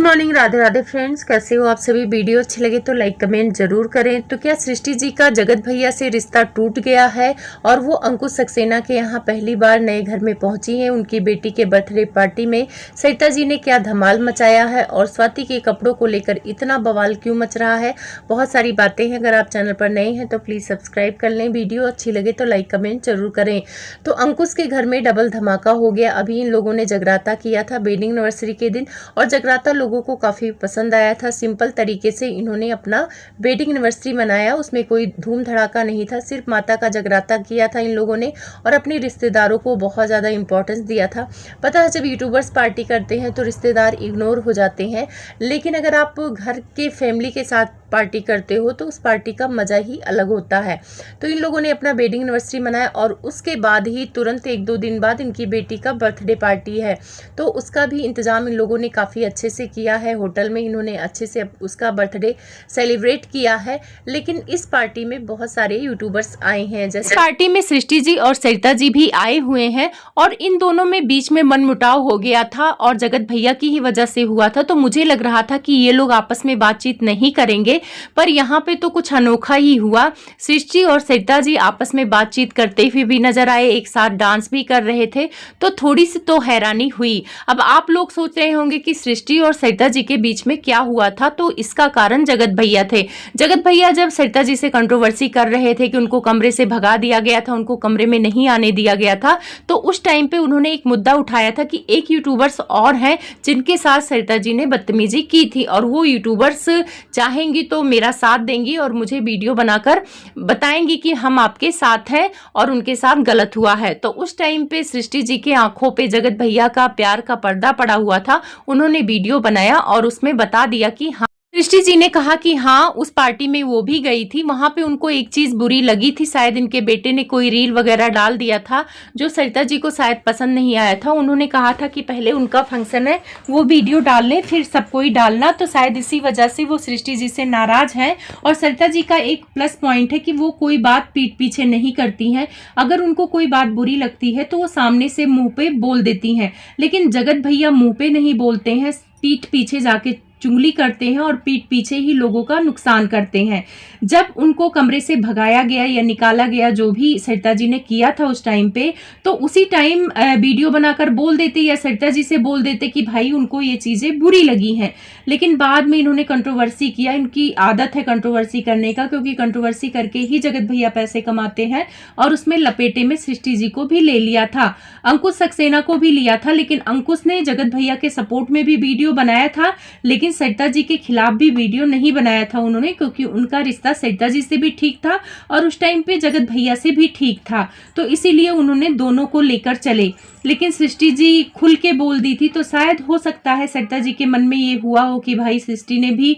Morning, Radhe Radhe friends. कैसे हो आप सभी? वीडियो अच्छी लगे तो लाइक कमेंट जरूर करें। तो क्या सृष्टि जी का जगत भैया से रिश्ता टूट गया है और वो अंकुश सक्सेना के यहाँ पहली बार नए घर में पहुंची हैं? उनकी बेटी के बर्थडे पार्टी में सरिता जी ने क्या धमाल मचाया है और स्वाति के कपड़ों को लेकर इतना बवाल क्यों मच रहा है? बहुत सारी बातें हैं। अगर आप चैनल पर नए हैं तो प्लीज़ सब्सक्राइब कर लें। वीडियो अच्छी लगे तो लाइक कमेंट जरूर करें। तो अंकुश के घर में डबल धमाका हो गया। अभी इन लोगों ने जगराता किया था वेडिंग एनिवर्सरी के दिन और जगराता लोगों को काफ़ी पसंद आया था। सिंपल तरीके से इन्होंने अपना वेडिंग एनिवर्सरी मनाया, उसमें कोई धूम धड़ाका नहीं था। सिर्फ माता का जगराता किया था इन लोगों ने और अपने रिश्तेदारों को बहुत ज़्यादा इंपॉर्टेंस दिया था। पता है, जब यूट्यूबर्स पार्टी करते हैं तो रिश्तेदार इग्नोर हो जाते हैं, लेकिन अगर आप घर के फैमिली के साथ पार्टी करते हो तो उस पार्टी का मज़ा ही अलग होता है। तो इन लोगों ने अपना वेडिंग एनिवर्सरी मनाया और उसके बाद ही तुरंत 1-2 दिन बाद इनकी बेटी का बर्थडे पार्टी है, तो उसका भी इंतज़ाम इन लोगों ने काफ़ी अच्छे से किया है। होटल में इन्होंने अच्छे से उसका बर्थडे सेलिब्रेट किया है। लेकिन इस पार्टी में बहुत सारे यूट्यूबर्स आए हैं। जैसे पार्टी में सृष्टि जी और सरिता जी भी आए हुए हैं और इन दोनों में बीच में मनमुटाव हो गया था और जगत भैया की ही वजह से हुआ था। तो मुझे लग रहा था कि ये लोग आपस में बातचीत नहीं करेंगे, पर यहाँ पे तो कुछ अनोखा ही हुआ। सृष्टि और सरिता जी आपस में बातचीत करते हुए भी नजर आए, एक साथ डांस भी कर रहे थे, तो थोड़ी सी तो हैरानी हुई। अब आप लोग सोच रहे होंगे कि सृष्टि और सरिता जी के बीच में क्या हुआ था, तो इसका कारण जगत भैया थे। जगत भैया जब सरिता जी से कंट्रोवर्सी कर रहे थे कि उनको कमरे से भगा दिया गया था, उनको कमरे में नहीं आने दिया गया था, तो उस टाइम पे उन्होंने एक मुद्दा उठाया था कि एक यूट्यूबर्स और हैं जिनके साथ सरिता जी ने बदतमीजी की थी और वो यूट्यूबर्स चाहेंगी तो मेरा साथ देंगी और मुझे वीडियो बनाकर बताएंगी कि हम आपके साथ हैं और उनके साथ गलत हुआ है। तो उस टाइम पे सृष्टि जी के आंखों पे जगत भैया का प्यार का पर्दा पड़ा हुआ था। उन्होंने वीडियो बनाया और उसमें बता दिया कि हाँ, सृष्टि जी ने कहा कि हाँ, उस पार्टी में वो भी गई थी, वहां पे उनको एक चीज बुरी लगी थी। शायद इनके बेटे ने कोई रील वगैरह डाल दिया था जो सरिता जी को शायद पसंद नहीं आया था। उन्होंने कहा था कि पहले उनका फंक्शन है, वो वीडियो डाल लें फिर सबको ही डालना। तो शायद इसी वजह से वो सृष्टि जी से नाराज हैं। और सरिता जी का एक प्लस पॉइंट है कि वो कोई बात पीठ पीछे नहीं करती हैं। अगर उनको कोई बात बुरी लगती है तो वो सामने से मुंह पे बोल देती हैं, लेकिन जगत भैया मुंह पे नहीं बोलते हैं, पीठ पीछे जाके चुगली करते हैं और पीठ पीछे ही लोगों का नुकसान करते हैं। जब उनको कमरे से भगाया गया या निकाला गया, जो भी सरिता जी ने किया था उस टाइम पे, तो उसी टाइम वीडियो बनाकर बोल देते या सरिता जी से बोल देते कि भाई उनको ये चीजें बुरी लगी हैं। लेकिन बाद में इन्होंने कंट्रोवर्सी किया। इनकी आदत है कंट्रोवर्सी करने का, क्योंकि कंट्रोवर्सी करके ही जगत भैया पैसे कमाते हैं और उसमें लपेटे में सृष्टि जी को भी ले लिया था, अंकुश सक्सेना को भी लिया था। लेकिन अंकुश ने जगत भैया के सपोर्ट में भी वीडियो बनाया था, लेकिन सरिता जी के खिलाफ भी वीडियो नहीं बनाया था उन्होंने, क्योंकि उनका रिश्ता सरिता जी से भी ठीक था और उस टाइम पे जगत भैया से भी ठीक था। तो इसीलिए उन्होंने दोनों को लेकर चले। लेकिन सृष्टि जी खुल के बोल दी थी, तो शायद हो सकता है सरिता जी के मन में ये हुआ हो कि भाई सृष्टि ने भी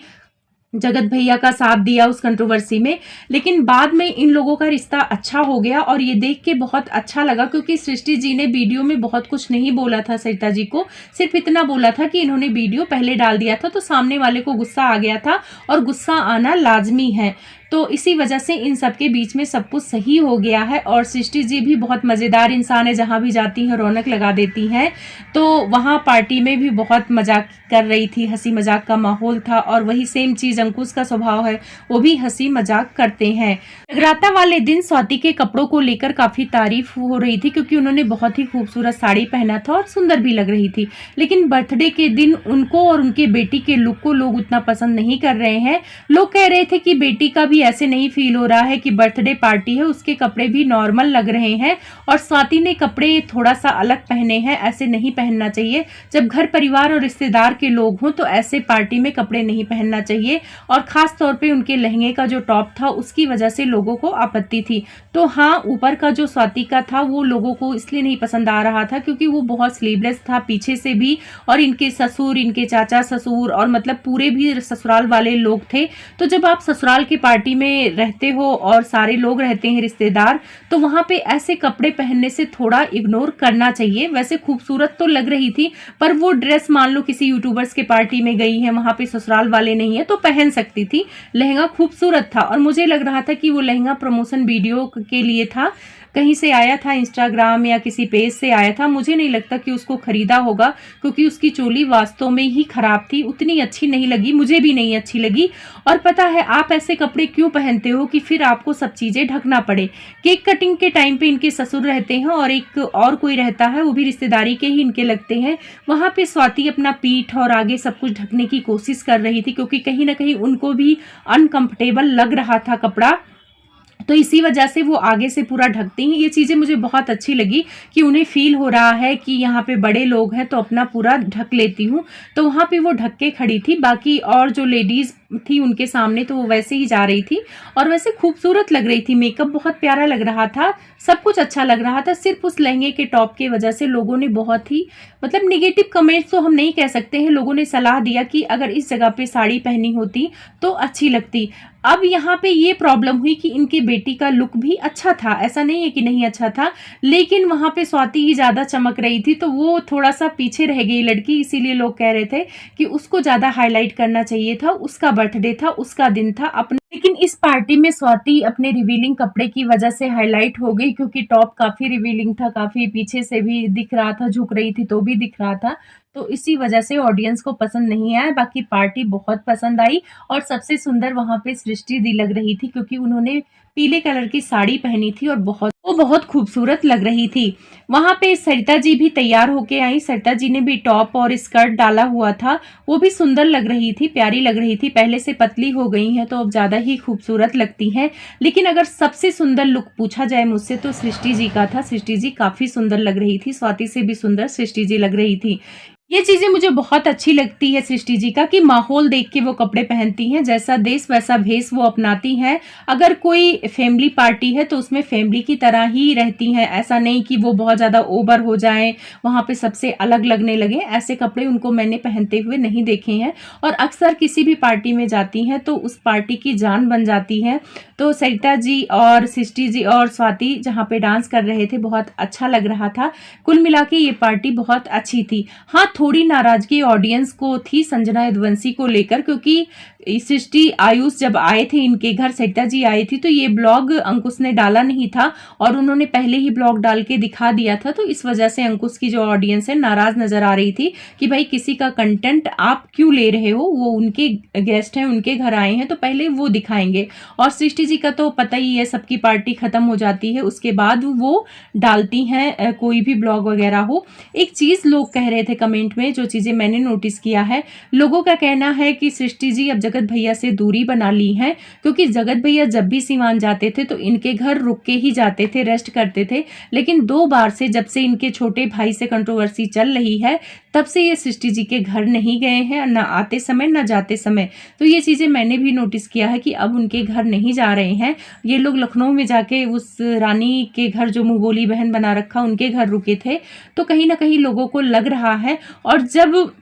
जगत भैया का साथ दिया उस कंट्रोवर्सी में। लेकिन बाद में इन लोगों का रिश्ता अच्छा हो गया और ये देख के बहुत अच्छा लगा, क्योंकि सृष्टि जी ने वीडियो में बहुत कुछ नहीं बोला था सरिता जी को, सिर्फ इतना बोला था कि इन्होंने वीडियो पहले डाल दिया था, तो सामने वाले को गुस्सा आ गया था और गुस्सा आना लाजमी है। तो इसी वजह से इन सब के बीच में सब कुछ सही हो गया है। और सृष्टि जी भी बहुत मज़ेदार इंसान है, जहाँ भी जाती हैं रौनक लगा देती हैं। तो वहाँ पार्टी में भी बहुत मजाक कर रही थी, हंसी मजाक का माहौल था और वही सेम चीज़ अंकुश का स्वभाव है, वो भी हंसी मजाक करते हैं। जगराता वाले दिन स्वाति के कपड़ों को लेकर काफ़ी तारीफ हो रही थी, क्योंकि उन्होंने बहुत ही खूबसूरत साड़ी पहना था और सुंदर भी लग रही थी। लेकिन बर्थडे के दिन उनको और उनके बेटी के लुक को लोग उतना पसंद नहीं कर रहे हैं। लोग कह रहे थे कि बेटी का भी ऐसे नहीं फील हो रहा है कि बर्थडे पार्टी है, उसके कपड़े भी नॉर्मल लग रहे हैं और स्वाति ने कपड़े थोड़ा सा अलग पहने हैं, ऐसे नहीं पहनना चाहिए। जब घर परिवार और रिश्तेदार के लोग हों तो ऐसे पार्टी में कपड़े नहीं पहनना चाहिए। और खास तौर पे उनके लहंगे का जो टॉप था उसकी वजह से लोगों को आपत्ति थी। तो हाँ, ऊपर का जो स्वाति का था वो लोगों को इसलिए नहीं पसंद आ रहा था क्योंकि वो बहुत स्लीवलेस था पीछे से भी, और इनके ससुर, इनके चाचा ससुर और मतलब पूरे भी ससुराल वाले लोग थे। तो जब आप ससुराल की पार्टी में रहते हो और सारे लोग रहते हैं रिश्तेदार, तो वहां पे ऐसे कपड़े पहनने से थोड़ा इग्नोर करना चाहिए। वैसे खूबसूरत तो लग रही थी, पर वो ड्रेस मान लो किसी यूट्यूबर्स के पार्टी में गई है, वहां पे ससुराल वाले नहीं है तो पहन सकती थी। लहंगा खूबसूरत था और मुझे लग रहा था कि वो लहंगा प्रमोशन वीडियो के लिए था, कहीं से आया था, इंस्टाग्राम या किसी पेज से आया था। मुझे नहीं लगता कि उसको खरीदा होगा, क्योंकि उसकी चोली वास्तव में ही खराब थी, उतनी अच्छी नहीं लगी, मुझे भी नहीं अच्छी लगी। और पता है आप ऐसे कपड़े क्यों पहनते हो कि फिर आपको सब चीजें ढकना पड़े। केक कटिंग के टाइम पे इनके ससुर रहते हैं और एक और कोई रहता है, वो भी रिश्तेदारी के ही इनके लगते हैं। वहां पे स्वाति अपना पीठ और आगे सब कुछ ढकने की कोशिश कर रही थी, क्योंकि कहीं ना कहीं उनको भी अनकंफर्टेबल लग रहा था कपड़ा, तो इसी वजह से वो आगे से पूरा ढकती हैं। ये चीज़ें मुझे बहुत अच्छी लगी कि उन्हें फील हो रहा है कि यहाँ पे बड़े लोग हैं तो अपना पूरा ढक लेती हूँ। तो वहाँ पे वो ढक के खड़ी थी, बाकी और जो लेडीज़ थी उनके सामने तो वो वैसे ही जा रही थी और वैसे खूबसूरत लग रही थी। मेकअप बहुत प्यारा लग रहा था, सब कुछ अच्छा लग रहा था। सिर्फ उस लहंगे के टॉप की वजह से लोगों ने बहुत ही मतलब निगेटिव कमेंट्स तो हम नहीं कह सकते हैं, लोगों ने सलाह दिया कि अगर इस जगह पे साड़ी पहनी होती तो अच्छी लगती। अब यहाँ पे ये प्रॉब्लम हुई कि इनके बेटी का लुक भी अच्छा था, ऐसा नहीं है कि नहीं अच्छा था, लेकिन वहां पे स्वाति ही ज्यादा चमक रही थी तो वो थोड़ा सा पीछे रह गई लड़की। इसीलिए लोग कह रहे थे कि उसको ज्यादा हाईलाइट करना चाहिए था, उसका बर्थडे था, उसका दिन था अपना। लेकिन इस पार्टी में स्वाति अपने रिवीलिंग कपड़े की वजह से हाईलाइट हो गई, क्योंकि टॉप काफी रिवीलिंग था, काफी पीछे से भी दिख रहा था, झुक रही थी तो भी दिख रहा था, तो इसी वजह से ऑडियंस को पसंद नहीं आया। बाकी पार्टी बहुत पसंद आई और सबसे सुंदर वहां पे सृष्टि दी लग रही थी, क्योंकि उन्होंने पीले कलर की साड़ी पहनी थी और वो बहुत खूबसूरत लग रही थी। वहां पे सरिता जी भी तैयार होके आई। सरिता जी ने भी टॉप और स्कर्ट डाला हुआ था, वो भी सुंदर लग रही थी, प्यारी लग रही थी। पहले से पतली हो गई हैं तो अब ज्यादा ही खूबसूरत लगती हैं। लेकिन अगर सबसे सुंदर लुक पूछा जाए मुझसे तो सृष्टि जी का था। सृष्टि जी काफी सुंदर लग रही थी, स्वाति से भी सुंदर सृष्टि जी लग रही थी। ये चीजें मुझे बहुत अच्छी लगती है सृष्टि जी का, कि माहौल देख के वो कपड़े पहनती हैं, जैसा देश वैसा भेष वो अपनाती हैं। अगर कोई फैमिली पार्टी है तो उसमें फैमिली की तरह ही रहती हैं, ऐसा नहीं कि वो बहुत ज्यादा ओवर हो जाएं, वहां पे सबसे अलग लगने लगे। ऐसे कपड़े उनको मैंने पहनते हुए नहीं देखे हैं। और अक्सर किसी भी पार्टी में जाती हैं तो उस पार्टी की जान बन जाती है। तो सरिता जी और सृष्टि जी और स्वाति जहाँ पे डांस कर रहे थे बहुत अच्छा लग रहा था। कुल मिला के ये पार्टी बहुत अच्छी थी। हाँ, थोड़ी नाराजगी ऑडियंस को थी संजना यदुवंशी को लेकर, क्योंकि सृष्टि आयुष जब आए थे इनके घर, सरिता जी आई थी, तो ये ब्लॉग अंकुश ने डाला नहीं था और उन्होंने पहले ही ब्लॉग डाल के दिखा दिया था। तो इस वजह से अंकुश की जो ऑडियंस है नाराज नजर आ रही थी कि भाई किसी का कंटेंट आप क्यों ले रहे हो, वो उनके गेस्ट हैं, उनके घर आए हैं तो पहले वो दिखाएंगे। और सृष्टि जी का तो पता ही है, सबकी पार्टी खत्म हो जाती है उसके बाद वो डालती हैं कोई भी ब्लॉग वगैरह हो। एक चीज लोग कह रहे थे कमेंट में, जो चीजें मैंने नोटिस किया है, लोगों का कहना है कि सृष्टि जी अब जगत भैया से दूरी बना ली है, क्योंकि जगत भैया जब भी सीवान जाते थे तो इनके घर रुक के ही जाते थे, रेस्ट करते थे। लेकिन 2 बार से जब से इनके छोटे भाई से कंट्रोवर्सी चल रही है तब से ये सृष्टि जी के घर नहीं गए हैं, ना आते समय ना जाते समय। तो ये चीजें मैंने भी नोटिस किया है कि अब उनके घर नहीं जा रहे हैं। ये लोग लखनऊ में जाके उस रानी के घर, जो मुंह बोली बहन बना रखा, उनके घर रुके थे। तो कहीं ना कहीं लोगों को लग रहा है। और जब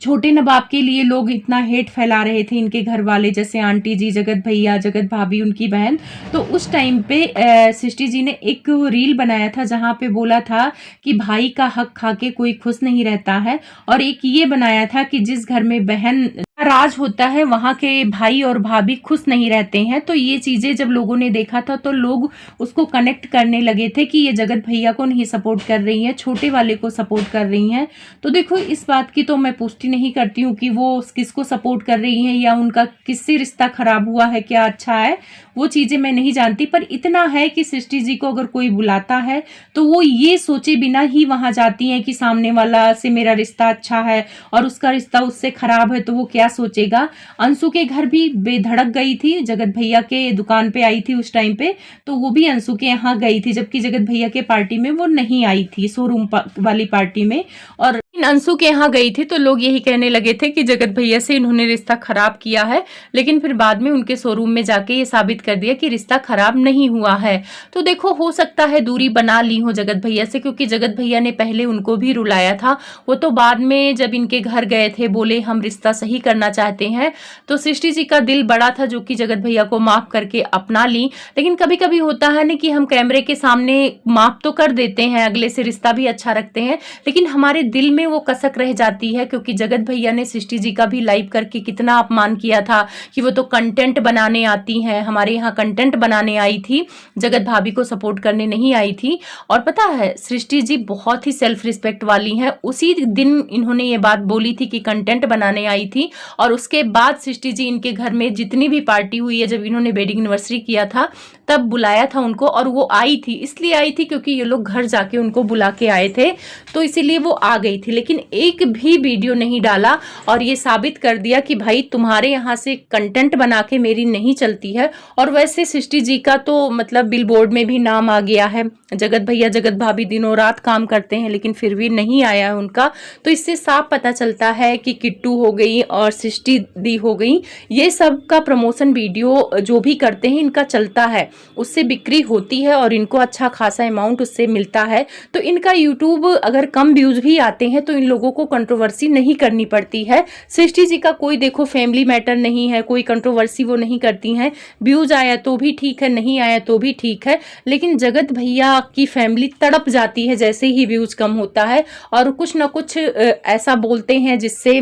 छोटे नवाब के लिए लोग इतना हेट फैला रहे थे इनके घर वाले, जैसे आंटी जी, जगत भैया, जगत भाभी, उनकी बहन, तो उस टाइम पे सृष्टि जी ने एक रील बनाया था जहां पे बोला था कि भाई का हक खा के कोई खुश नहीं रहता है। और एक ये बनाया था कि जिस घर में बहन राज होता है वहां के भाई और भाभी खुश नहीं रहते हैं। तो ये चीजें जब लोगों ने देखा था तो लोग उसको कनेक्ट करने लगे थे कि ये जगत भैया को नहीं सपोर्ट कर रही है, छोटे वाले को सपोर्ट कर रही हैं। तो देखो, इस बात की तो मैं पुष्टि नहीं करती हूँ कि वो किसको सपोर्ट कर रही हैं या उनका किससे रिश्ता खराब हुआ है, क्या अच्छा है, वो चीजें मैं नहीं जानती। पर इतना है कि सृष्टि जी को अगर कोई बुलाता है तो वो ये सोचे बिना ही वहां जाती हैं कि सामने वाला से मेरा रिश्ता अच्छा है और उसका रिश्ता उससे खराब है तो वो क्या सोचेगा। अंशु के घर भी बेधड़क गई थी, जगत भैया के दुकान पे आई थी उस टाइम पे, तो वो भी अंशु के यहाँ गई थी, जबकि जगत भैया के पार्टी में वो नहीं आई थी, शोरूम वाली पार्टी में। और अंशु के यहाँ गई थी तो लोग यही कहने लगे थे कि जगत भैया से इन्होंने रिश्ता खराब किया है, लेकिन फिर बाद में उनके शोरूम में जाके ये साबित कर दिया कि रिश्ता खराब नहीं हुआ है। तो देखो, हो सकता है दूरी बना ली हो जगत भैया से, क्योंकि जगत भैया ने पहले उनको भी रुलाया था। वो तो बाद में जब इनके घर गए थे बोले हम रिश्ता सही करना चाहते हैं, तो सृष्टि जी का दिल बड़ा था जो कि जगत भैया को माफ करके अपना ली। लेकिन कभी कभी होता है ना कि हम कैमरे के सामने माफ तो कर देते हैं, अगले से रिश्ता भी अच्छा रखते हैं, लेकिन हमारे दिल में में वो कसक रह जाती है, क्योंकि जगत भैया ने सृष्टि जी का भी लाइव करके कितना अपमान किया था कि वो तो कंटेंट बनाने आती हैं, हमारे यहाँ कंटेंट बनाने आई थी, जगत भाभी को सपोर्ट करने नहीं आई थी। और पता है सृष्टि जी बहुत ही सेल्फ रिस्पेक्ट वाली हैं। उसी दिन इन्होंने ये बात बोली थी कि कंटेंट बनाने आई थी, और उसके बाद सृष्टि जी इनके घर में जितनी भी पार्टी हुई है, जब इन्होंने वेडिंग एनिवर्सरी किया था तब बुलाया था उनको, और वो आई थी, इसलिए आई थी क्योंकि ये लोग घर जाके उनको बुला के आए थे, तो इसीलिए वो आ गई थी। लेकिन एक भी वीडियो नहीं डाला, और ये साबित कर दिया कि भाई तुम्हारे यहाँ से कंटेंट बना के मेरी नहीं चलती है। और वैसे सृष्टि जी का तो मतलब बिलबोर्ड में भी नाम आ गया है, जगत भैया जगत भाभी दिनों रात काम करते हैं, लेकिन फिर भी नहीं आया है उनका। तो इससे साफ पता चलता है कि किट्टू हो गई और सृष्टि दी हो गई, ये सब का प्रमोशन वीडियो जो भी करते हैं इनका चलता है, उससे बिक्री होती है और इनको अच्छा खासा अमाउंट उससे मिलता है। तो इनका यूट्यूब अगर कम व्यूज भी आते हैं तो इन लोगों को कंट्रोवर्सी नहीं करनी पड़ती है। सृष्टि जी का कोई देखो फैमिली मैटर नहीं है, कोई कंट्रोवर्सी वो नहीं करती हैं, व्यूज आया तो भी ठीक है, नहीं आया तो भी ठीक है। लेकिन जगत भैया की फैमिली तड़प जाती है जैसे ही व्यूज कम होता है, और कुछ ना कुछ ऐसा बोलते हैं जिससे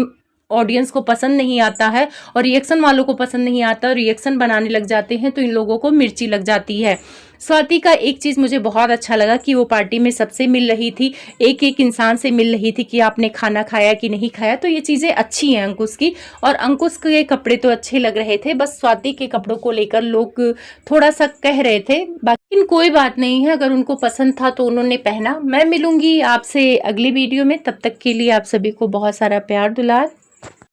ऑडियंस को पसंद नहीं आता है, और रिएक्शन वालों को पसंद नहीं आता, और रिएक्शन बनाने लग जाते हैं तो इन लोगों को मिर्ची लग जाती है। स्वाति का एक चीज़ मुझे बहुत अच्छा लगा कि वो पार्टी में सबसे मिल रही थी, एक एक इंसान से मिल रही थी कि आपने खाना खाया कि नहीं खाया। तो ये चीज़ें अच्छी हैं अंकुश की, और अंकुश के कपड़े तो अच्छे लग रहे थे, बस स्वाति के कपड़ों को लेकर लोग थोड़ा सा कह रहे थे। बाकी कोई बात नहीं है, अगर उनको पसंद था तो उन्होंने पहना। मैं मिलूंगी आपसे अगली वीडियो में, तब तक के लिए आप सभी को बहुत सारा प्यार दुलार।